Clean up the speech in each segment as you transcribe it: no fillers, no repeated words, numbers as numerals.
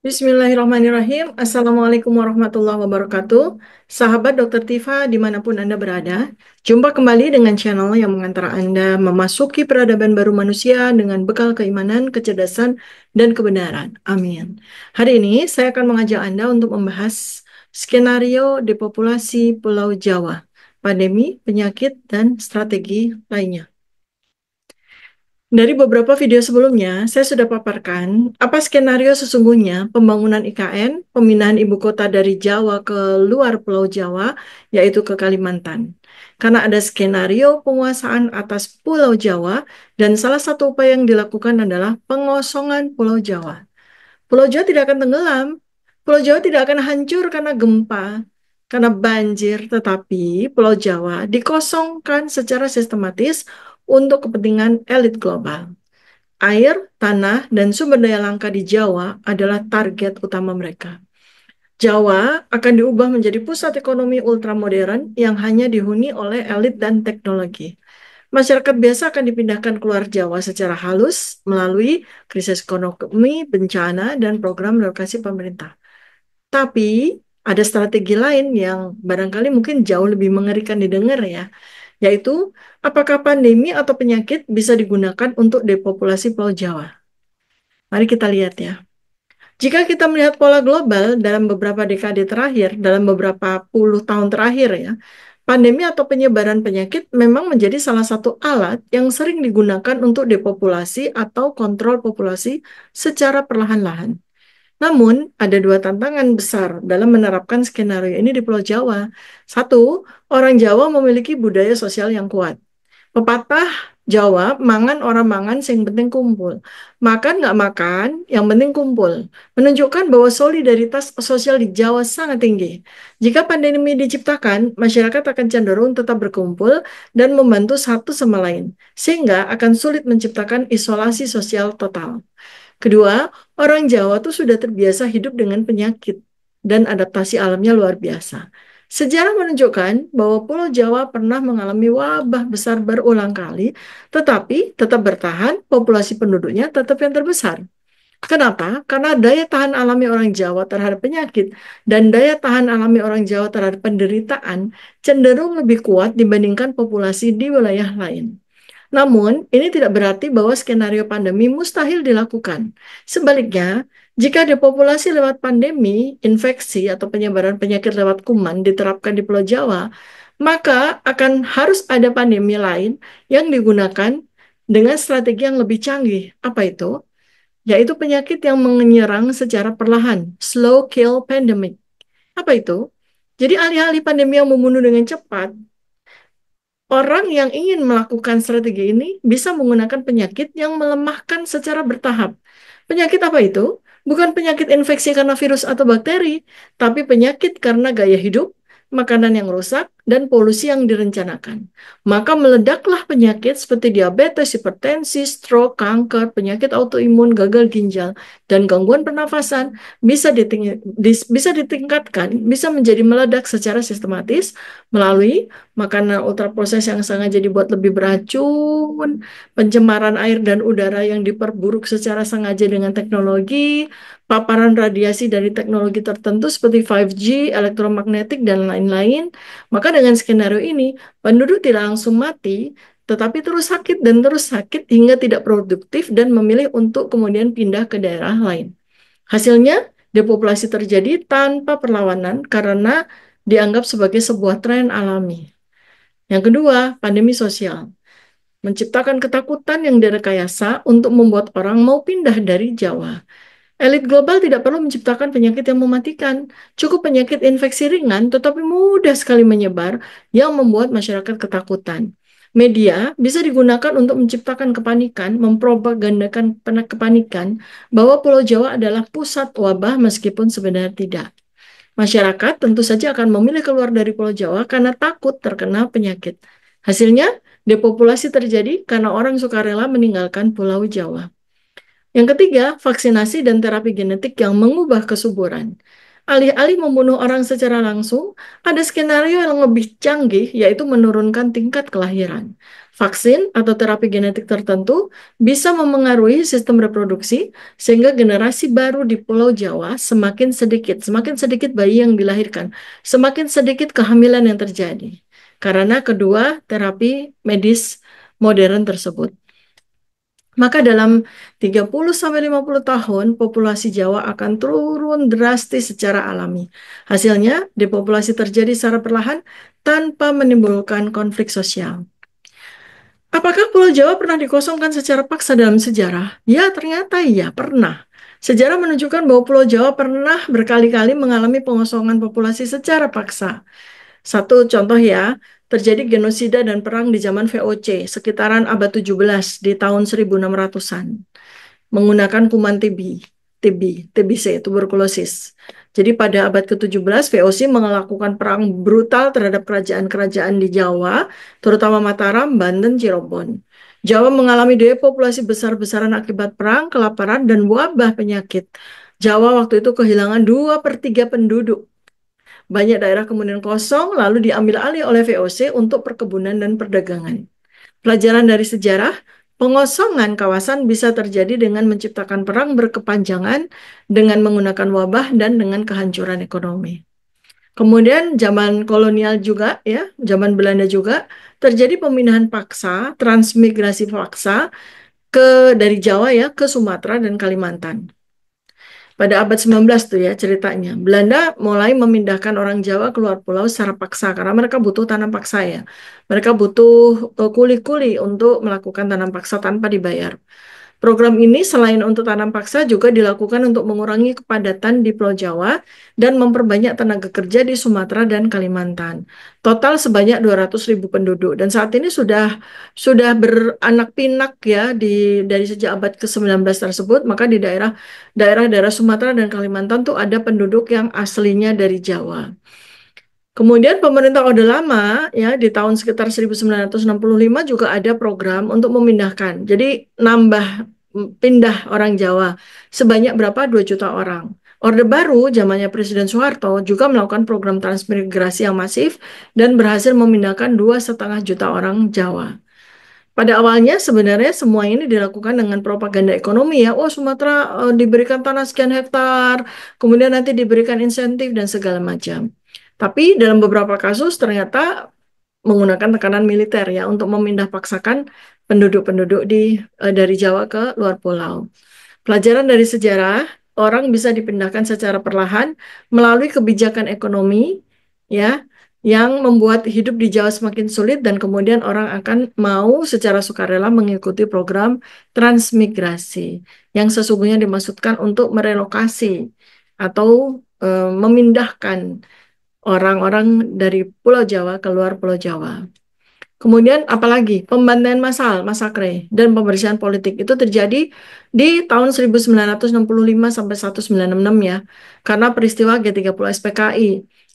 Bismillahirrahmanirrahim. Assalamualaikum warahmatullahi wabarakatuh. Sahabat Dokter Tifa dimanapun Anda berada, jumpa kembali dengan channel yang mengantar Anda memasuki peradaban baru manusia dengan bekal keimanan, kecerdasan, dan kebenaran. Amin. Hari ini saya akan mengajak Anda untuk membahas skenario depopulasi Pulau Jawa, pandemi, penyakit, dan strategi lainnya. Dari beberapa video sebelumnya, saya sudah paparkan apa skenario sesungguhnya pembangunan IKN, pemindahan ibu kota dari Jawa ke luar Pulau Jawa, yaitu ke Kalimantan. Karena ada skenario penguasaan atas Pulau Jawa, dan salah satu upaya yang dilakukan adalah pengosongan Pulau Jawa. Pulau Jawa tidak akan tenggelam, Pulau Jawa tidak akan hancur karena gempa, karena banjir, tetapi Pulau Jawa dikosongkan secara sistematis untuk kepentingan elit global. Air, tanah, dan sumber daya langka di Jawa adalah target utama mereka. Jawa akan diubah menjadi pusat ekonomi ultramodern yang hanya dihuni oleh elit dan teknologi. Masyarakat biasa akan dipindahkan keluar Jawa secara halus melalui krisis ekonomi, bencana, dan program relokasi pemerintah. Tapi ada strategi lain yang barangkali mungkin jauh lebih mengerikan didengar ya, yaitu apakah pandemi atau penyakit bisa digunakan untuk depopulasi Pulau Jawa? Mari kita lihat ya. Jika kita melihat pola global dalam beberapa dekade terakhir, dalam beberapa puluh tahun terakhir ya, pandemi atau penyebaran penyakit memang menjadi salah satu alat yang sering digunakan untuk depopulasi atau kontrol populasi secara perlahan-lahan. Namun, ada dua tantangan besar dalam menerapkan skenario ini di Pulau Jawa. Satu, orang Jawa memiliki budaya sosial yang kuat. Pepatah Jawa, mangan orang mangan sing penting kumpul. Makan nggak makan, yang penting kumpul. Menunjukkan bahwa solidaritas sosial di Jawa sangat tinggi. Jika pandemi diciptakan, masyarakat akan cenderung tetap berkumpul dan membantu satu sama lain, sehingga akan sulit menciptakan isolasi sosial total. Kedua, orang Jawa tuh sudah terbiasa hidup dengan penyakit dan adaptasi alamnya luar biasa. Sejarah menunjukkan bahwa Pulau Jawa pernah mengalami wabah besar berulang kali, tetapi tetap bertahan, populasi penduduknya tetap yang terbesar. Kenapa? Karena daya tahan alami orang Jawa terhadap penyakit dan daya tahan alami orang Jawa terhadap penderitaan cenderung lebih kuat dibandingkan populasi di wilayah lain. Namun, ini tidak berarti bahwa skenario pandemi mustahil dilakukan. Sebaliknya, jika depopulasi lewat pandemi, infeksi, atau penyebaran penyakit lewat kuman diterapkan di Pulau Jawa, maka akan harus ada pandemi lain yang digunakan dengan strategi yang lebih canggih. Apa itu? Yaitu penyakit yang menyerang secara perlahan, slow kill pandemic. Apa itu? Jadi alih-alih pandemi yang membunuh dengan cepat, orang yang ingin melakukan strategi ini bisa menggunakan penyakit yang melemahkan secara bertahap. Penyakit apa itu? Bukan penyakit infeksi karena virus atau bakteri, tapi penyakit karena gaya hidup, makanan yang rusak, dan polusi yang direncanakan. Maka meledaklah penyakit seperti diabetes, hipertensi, stroke, kanker, penyakit autoimun, gagal ginjal, dan gangguan pernafasan bisa ditingkatkan, bisa menjadi meledak secara sistematis melalui makanan ultraproses yang sengaja dibuat lebih beracun, pencemaran air dan udara yang diperburuk secara sengaja dengan teknologi, paparan radiasi dari teknologi tertentu seperti 5G, elektromagnetik, dan lain-lain. Maka dengan skenario ini, penduduk tidak langsung mati, tetapi terus sakit hingga tidak produktif dan memilih untuk kemudian pindah ke daerah lain. Hasilnya, depopulasi terjadi tanpa perlawanan karena dianggap sebagai sebuah tren alami. Yang kedua, pandemi sosial. Menciptakan ketakutan yang direkayasa untuk membuat orang mau pindah dari Jawa. Elit global tidak perlu menciptakan penyakit yang mematikan. Cukup penyakit infeksi ringan tetapi mudah sekali menyebar yang membuat masyarakat ketakutan. Media bisa digunakan untuk menciptakan kepanikan, mempropagandakan kepanikan bahwa Pulau Jawa adalah pusat wabah meskipun sebenarnya tidak. Masyarakat tentu saja akan memilih keluar dari Pulau Jawa karena takut terkena penyakit. Hasilnya, depopulasi terjadi karena orang sukarela meninggalkan Pulau Jawa. Yang ketiga, vaksinasi dan terapi genetik yang mengubah kesuburan. Alih-alih membunuh orang secara langsung, ada skenario yang lebih canggih, yaitu menurunkan tingkat kelahiran. Vaksin atau terapi genetik tertentu bisa memengaruhi sistem reproduksi, sehingga generasi baru di Pulau Jawa semakin sedikit bayi yang dilahirkan, semakin sedikit kehamilan yang terjadi. Karena kedua terapi medis modern tersebut. Maka dalam 30 sampai 50 tahun populasi Jawa akan turun drastis secara alami. Hasilnya, depopulasi terjadi secara perlahan tanpa menimbulkan konflik sosial. Apakah Pulau Jawa pernah dikosongkan secara paksa dalam sejarah? Ya, ternyata iya, pernah. Sejarah menunjukkan bahwa Pulau Jawa pernah berkali-kali mengalami pengosongan populasi secara paksa. Satu contoh ya, terjadi genosida dan perang di zaman VOC sekitaran abad 17 di tahun 1600-an menggunakan kuman TBC, tuberkulosis. Jadi pada abad ke-17 VOC melakukan perang brutal terhadap kerajaan-kerajaan di Jawa, terutama Mataram, Banten, Cirebon. Jawa mengalami depopulasi besar-besaran akibat perang, kelaparan, dan wabah penyakit. Jawa waktu itu kehilangan 2/3 penduduk. Banyak daerah kemudian kosong, lalu diambil alih oleh VOC untuk perkebunan dan perdagangan. Pelajaran dari sejarah, pengosongan kawasan bisa terjadi dengan menciptakan perang berkepanjangan, dengan menggunakan wabah, dan dengan kehancuran ekonomi. Kemudian zaman kolonial juga, ya, zaman Belanda juga, terjadi pemindahan paksa, transmigrasi paksa dari Jawa ya ke Sumatera dan Kalimantan. Pada abad 19 tuh ya ceritanya. Belanda mulai memindahkan orang Jawa keluar pulau secara paksa karena mereka butuh tanam paksa ya. Mereka butuh kuli-kuli untuk melakukan tanam paksa tanpa dibayar. Program ini selain untuk tanam paksa juga dilakukan untuk mengurangi kepadatan di Pulau Jawa dan memperbanyak tenaga kerja di Sumatera dan Kalimantan. Total sebanyak 200.000 penduduk dan saat ini sudah beranak pinak ya dari sejak abad ke-19 tersebut, maka di daerah-daerah Sumatera dan Kalimantan tuh ada penduduk yang aslinya dari Jawa. Kemudian pemerintah Orde Lama ya di tahun sekitar 1965 juga ada program untuk memindahkan. Jadi pindah orang Jawa sebanyak berapa? 2 juta orang. Orde Baru zamannya Presiden Soeharto juga melakukan program transmigrasi yang masif dan berhasil memindahkan 2,5 juta orang Jawa. Pada awalnya sebenarnya semua ini dilakukan dengan propaganda ekonomi ya. Oh, Sumatera diberikan tanah sekian hektar, kemudian nanti diberikan insentif dan segala macam. Tapi dalam beberapa kasus ternyata menggunakan tekanan militer ya untuk memindah paksakan penduduk-penduduk dari Jawa ke luar pulau. Pelajaran dari sejarah, orang bisa dipindahkan secara perlahan melalui kebijakan ekonomi ya yang membuat hidup di Jawa semakin sulit dan kemudian orang akan mau secara sukarela mengikuti program transmigrasi yang sesungguhnya dimaksudkan untuk merelokasi atau memindahkan orang-orang dari Pulau Jawa ke luar Pulau Jawa. Kemudian apalagi pembantaian massal, masakre, dan pembersihan politik itu terjadi di tahun 1965 sampai 1966 ya, karena peristiwa G30 SPKI.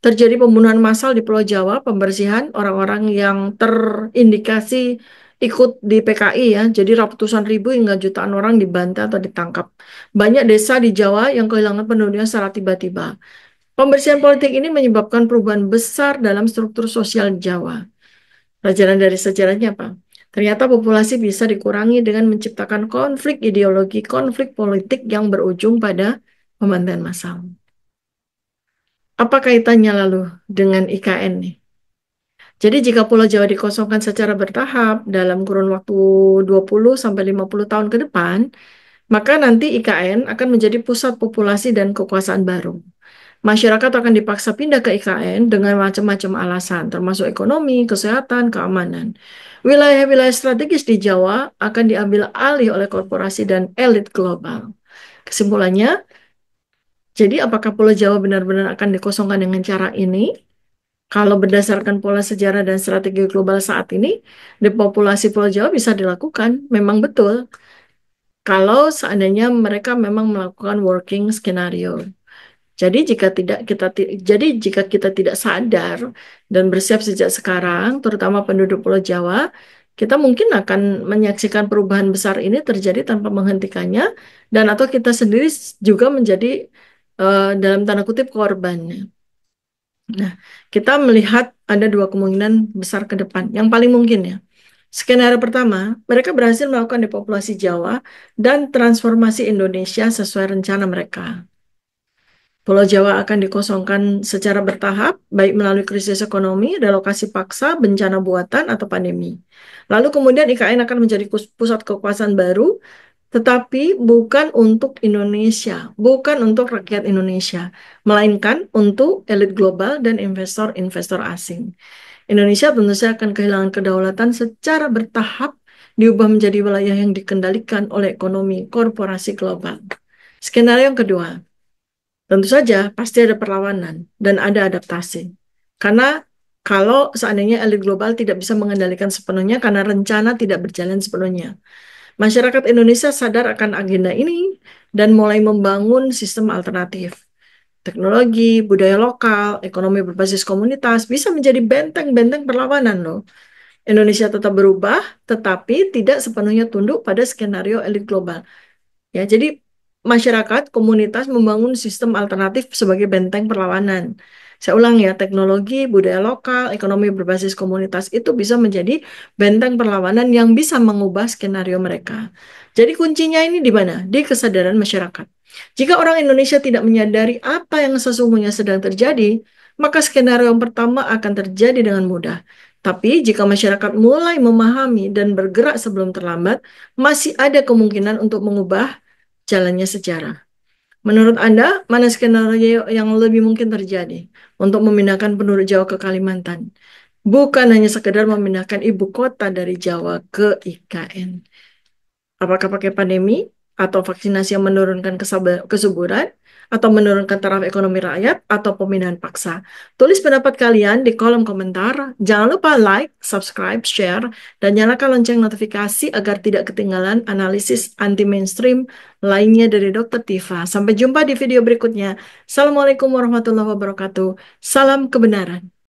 Terjadi pembunuhan massal di Pulau Jawa, pembersihan orang-orang yang terindikasi ikut di PKI ya, jadi ratusan ribu hingga jutaan orang dibantai atau ditangkap. Banyak desa di Jawa yang kehilangan penduduknya secara tiba-tiba. Pembersihan politik ini menyebabkan perubahan besar dalam struktur sosial Jawa. Pelajaran dari sejarahnya apa? Ternyata populasi bisa dikurangi dengan menciptakan konflik ideologi, konflik politik yang berujung pada pembantaian massal. Apa kaitannya lalu dengan IKN nih? Jadi jika Pulau Jawa dikosongkan secara bertahap dalam kurun waktu 20 sampai 50 tahun ke depan, maka nanti IKN akan menjadi pusat populasi dan kekuasaan baru. Masyarakat akan dipaksa pindah ke IKN dengan macam-macam alasan, termasuk ekonomi, kesehatan, keamanan. Wilayah-wilayah strategis di Jawa akan diambil alih oleh korporasi dan elit global. Kesimpulannya, jadi apakah Pulau Jawa benar-benar akan dikosongkan dengan cara ini? Kalau berdasarkan pola sejarah dan strategi global saat ini, depopulasi Pulau Jawa bisa dilakukan, memang betul. Kalau seandainya mereka memang melakukan working skenario. Jadi jika kita tidak sadar dan bersiap sejak sekarang, terutama penduduk Pulau Jawa, kita mungkin akan menyaksikan perubahan besar ini terjadi tanpa menghentikannya dan atau kita sendiri juga menjadi dalam tanda kutip korbannya. Nah, kita melihat ada dua kemungkinan besar ke depan. Yang paling mungkin ya. Skenario pertama, mereka berhasil melakukan depopulasi Jawa dan transformasi Indonesia sesuai rencana mereka. Pulau Jawa akan dikosongkan secara bertahap, baik melalui krisis ekonomi, relokasi paksa, bencana buatan, atau pandemi. Lalu kemudian IKN akan menjadi pusat kekuasaan baru, tetapi bukan untuk Indonesia, bukan untuk rakyat Indonesia, melainkan untuk elit global dan investor-investor asing. Indonesia tentu saja akan kehilangan kedaulatan secara bertahap, diubah menjadi wilayah yang dikendalikan oleh ekonomi korporasi global. Skenario yang kedua, tentu saja pasti ada perlawanan dan ada adaptasi. Karena kalau seandainya elit global tidak bisa mengendalikan sepenuhnya karena rencana tidak berjalan sepenuhnya. Masyarakat Indonesia sadar akan agenda ini dan mulai membangun sistem alternatif. Teknologi, budaya lokal, ekonomi berbasis komunitas bisa menjadi benteng-benteng perlawanan loh. Indonesia tetap berubah, tetapi tidak sepenuhnya tunduk pada skenario elit global. Ya, jadi masyarakat, komunitas membangun sistem alternatif sebagai benteng perlawanan. Saya ulang ya, teknologi, budaya lokal, ekonomi berbasis komunitas itu bisa menjadi benteng perlawanan yang bisa mengubah skenario mereka. Jadi kuncinya ini di mana? Di kesadaran masyarakat. Jika orang Indonesia tidak menyadari apa yang sesungguhnya sedang terjadi, maka skenario yang pertama akan terjadi dengan mudah. Tapi jika masyarakat mulai memahami dan bergerak sebelum terlambat, masih ada kemungkinan untuk mengubah jalannya sejarah. Menurut Anda, mana skenario yang lebih mungkin terjadi untuk memindahkan penduduk Jawa ke Kalimantan? Bukan hanya sekedar memindahkan ibu kota dari Jawa ke IKN. Apakah pakai pandemi atau vaksinasi yang menurunkan kesuburan atau menurunkan taraf ekonomi rakyat atau pemindahan paksa? Tulis pendapat kalian di kolom komentar. Jangan lupa like, subscribe, share, dan nyalakan lonceng notifikasi agar tidak ketinggalan analisis anti mainstream lainnya dari Dr. Tifa. Sampai jumpa di video berikutnya. Assalamualaikum warahmatullahi wabarakatuh. Salam kebenaran.